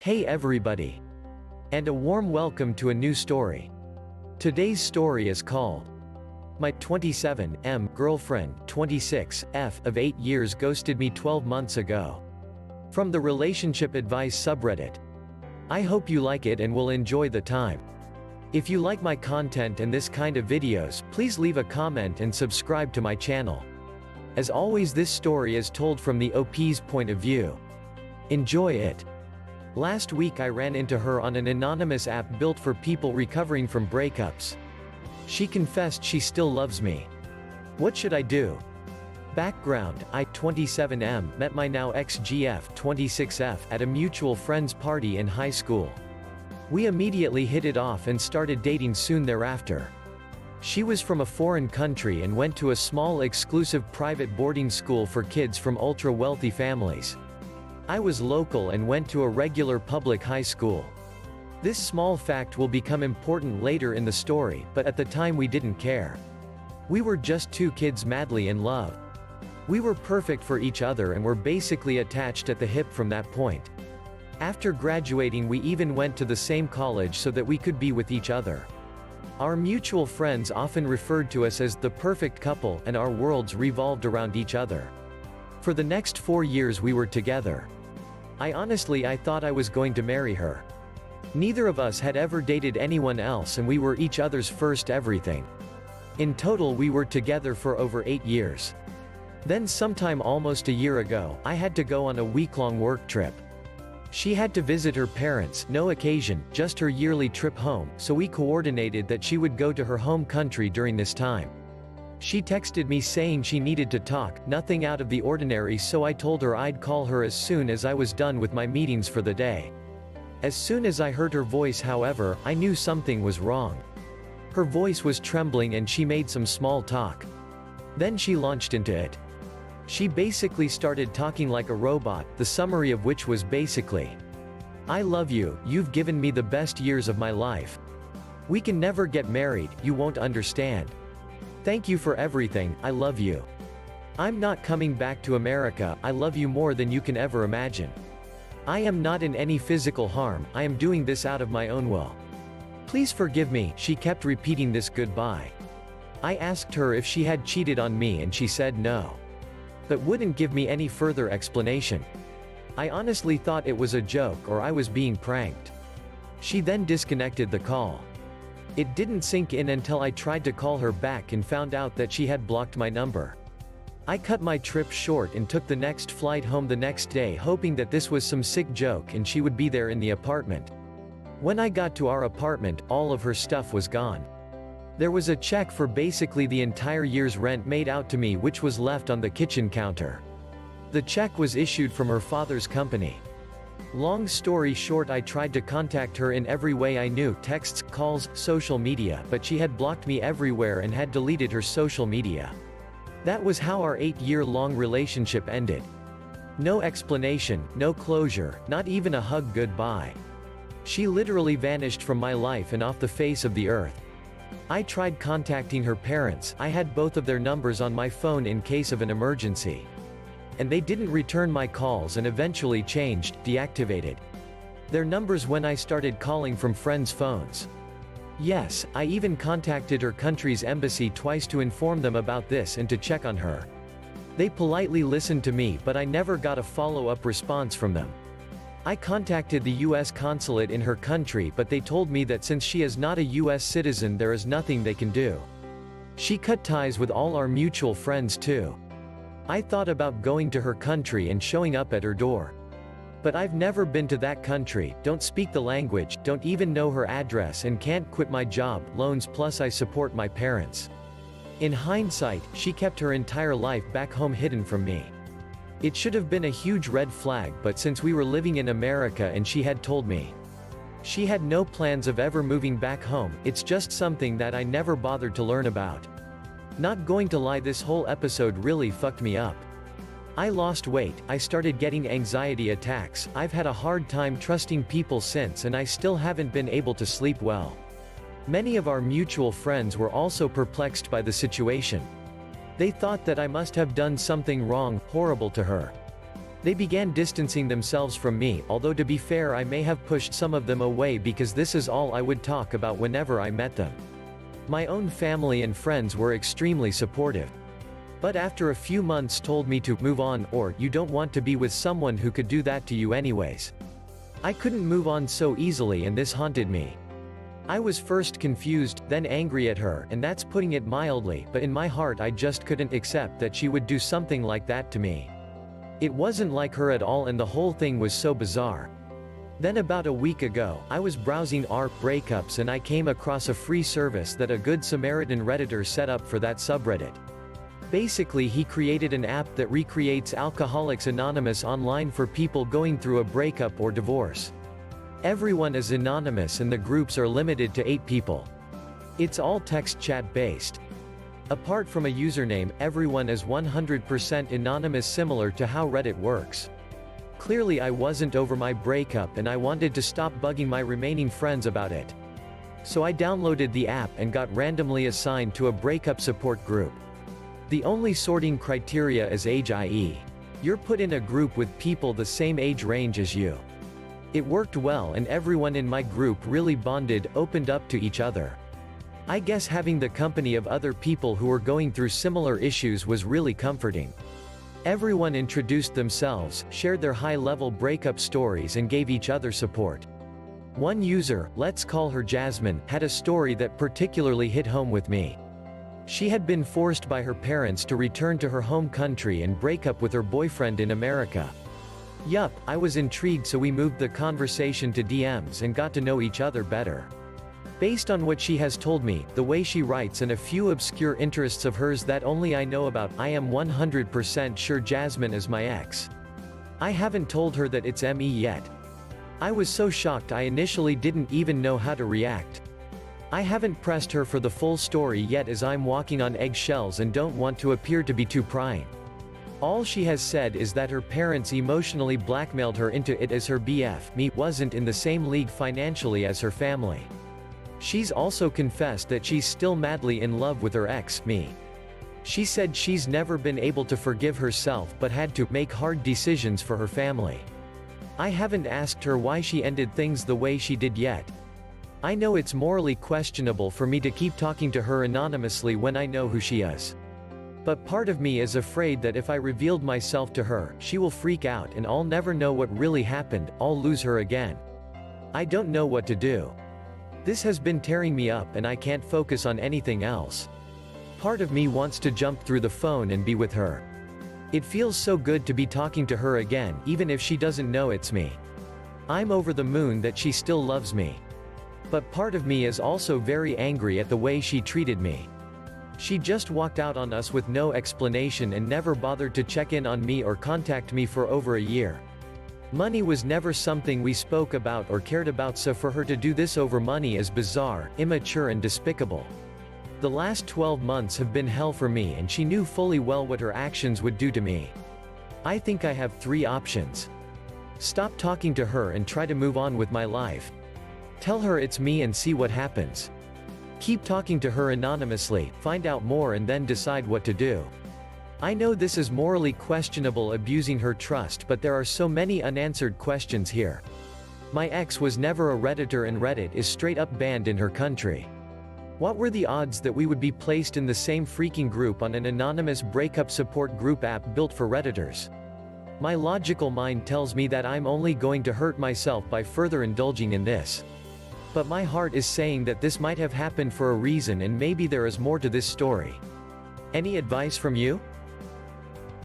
Hey everybody! And a warm welcome to a new story. Today's story is called My 27M Girlfriend 26F of 8 years ghosted me 12 months ago. From the Relationship Advice subreddit. I hope you like it and will enjoy the time. If you like my content and this kind of videos, please leave a comment and subscribe to my channel. As always, this story is told from the OP's point of view. Enjoy it. Last week I ran into her on an anonymous app built for people recovering from breakups. She confessed she still loves me. What should I do? Background: I, 27M, met my now ex-GF, 26F, at a mutual friend's party in high school. We immediately hit it off and started dating soon thereafter. She was from a foreign country and went to a small exclusive private boarding school for kids from ultra-wealthy families. I was local and went to a regular public high school. This small fact will become important later in the story, but at the time we didn't care. We were just two kids madly in love. We were perfect for each other and were basically attached at the hip from that point. After graduating, we even went to the same college so that we could be with each other. Our mutual friends often referred to us as the perfect couple, and our worlds revolved around each other. For the next 4 years we were together. I thought I was going to marry her. Neither of us had ever dated anyone else and we were each other's first everything. In total we were together for over 8 years. Then sometime almost a year ago, I had to go on a week-long work trip. She had to visit her parents, no occasion, just her yearly trip home, so we coordinated that she would go to her home country during this time. She texted me saying she needed to talk, nothing out of the ordinary, so I told her I'd call her as soon as I was done with my meetings for the day. As soon as I heard her voice, however, I knew something was wrong. Her voice was trembling and she made some small talk. Then she launched into it. She basically started talking like a robot, the summary of which was basically, "I love you, you've given me the best years of my life. We can never get married, you won't understand. Thank you for everything, I love you. I'm not coming back to America, I love you more than you can ever imagine. I am not in any physical harm, I am doing this out of my own will. Please forgive me." She kept repeating this goodbye. I asked her if she had cheated on me and she said no. But wouldn't give me any further explanation. I honestly thought it was a joke or I was being pranked. She then disconnected the call. It didn't sink in until I tried to call her back and found out that she had blocked my number. I cut my trip short and took the next flight home the next day, hoping that this was some sick joke and she would be there in the apartment. When I got to our apartment, all of her stuff was gone. There was a check for basically the entire year's rent made out to me, which was left on the kitchen counter. The check was issued from her father's company. Long story short, I tried to contact her in every way I knew, texts, calls, social media, but she had blocked me everywhere and had deleted her social media. That was how our 8-year-long relationship ended. No explanation, no closure, not even a hug goodbye. She literally vanished from my life and off the face of the earth. I tried contacting her parents, I had both of their numbers on my phone in case of an emergency. And they didn't return my calls and eventually changed, deactivated their numbers when I started calling from friends' phones. Yes, I even contacted her country's embassy twice to inform them about this and to check on her. They politely listened to me, but I never got a follow-up response from them. I contacted the US consulate in her country, but they told me that since she is not a US citizen, there is nothing they can do. She cut ties with all our mutual friends too. I thought about going to her country and showing up at her door. But I've never been to that country, don't speak the language, don't even know her address, and can't quit my job, loans, plus I support my parents. In hindsight, she kept her entire life back home hidden from me. It should have been a huge red flag, but since we were living in America and she had told me she had no plans of ever moving back home, it's just something that I never bothered to learn about. Not going to lie, this whole episode really fucked me up. I lost weight, I started getting anxiety attacks, I've had a hard time trusting people since, and I still haven't been able to sleep well. Many of our mutual friends were also perplexed by the situation. They thought that I must have done something wrong, horrible to her. They began distancing themselves from me, although to be fair I may have pushed some of them away because this is all I would talk about whenever I met them. My own family and friends were extremely supportive. But after a few months told me to move on, or you don't want to be with someone who could do that to you anyways. I couldn't move on so easily and this haunted me. I was first confused, then angry at her, and that's putting it mildly, but in my heart I just couldn't accept that she would do something like that to me. It wasn't like her at all and the whole thing was so bizarre. Then about a week ago, I was browsing r breakups and I came across a free service that a Good Samaritan Redditor set up for that subreddit. Basically he created an app that recreates Alcoholics Anonymous online for people going through a breakup or divorce. Everyone is anonymous and the groups are limited to 8 people. It's all text chat based. Apart from a username, everyone is 100% anonymous, similar to how Reddit works. Clearly I wasn't over my breakup and I wanted to stop bugging my remaining friends about it. So I downloaded the app and got randomly assigned to a breakup support group. The only sorting criteria is age, i.e. you're put in a group with people the same age range as you. It worked well and everyone in my group really bonded, opened up to each other. I guess having the company of other people who were going through similar issues was really comforting. Everyone introduced themselves, shared their high-level breakup stories and gave each other support. One user, let's call her Jasmine, had a story that particularly hit home with me. She had been forced by her parents to return to her home country and break up with her boyfriend in America. Yup, I was intrigued, so we moved the conversation to DMs and got to know each other better. Based on what she has told me, the way she writes and a few obscure interests of hers that only I know about, I am 100% sure Jasmine is my ex. I haven't told her that it's me yet. I was so shocked I initially didn't even know how to react. I haven't pressed her for the full story yet as I'm walking on eggshells and don't want to appear to be too prying. All she has said is that her parents emotionally blackmailed her into it as her BF, me, wasn't in the same league financially as her family. She's also confessed that she's still madly in love with her ex, me. She said she's never been able to forgive herself but had to make hard decisions for her family. I haven't asked her why she ended things the way she did yet. I know it's morally questionable for me to keep talking to her anonymously when I know who she is. But part of me is afraid that if I revealed myself to her, she will freak out and I'll never know what really happened, I'll lose her again. I don't know what to do. This has been tearing me up and I can't focus on anything else. Part of me wants to jump through the phone and be with her. It feels so good to be talking to her again, even if she doesn't know it's me. I'm over the moon that she still loves me. But part of me is also very angry at the way she treated me. She just walked out on us with no explanation and never bothered to check in on me or contact me for over a year. Money was never something we spoke about or cared about, so for her to do this over money is bizarre, immature and despicable. The last 12 months have been hell for me and she knew fully well what her actions would do to me. I think I have 3 options. Stop talking to her and try to move on with my life. Tell her it's me and see what happens. Keep talking to her anonymously, find out more and then decide what to do. I know this is morally questionable, abusing her trust, but there are so many unanswered questions here. My ex was never a Redditor and Reddit is straight up banned in her country. What were the odds that we would be placed in the same freaking group on an anonymous breakup support group app built for Redditors? My logical mind tells me that I'm only going to hurt myself by further indulging in this. But my heart is saying that this might have happened for a reason and maybe there is more to this story. Any advice from you?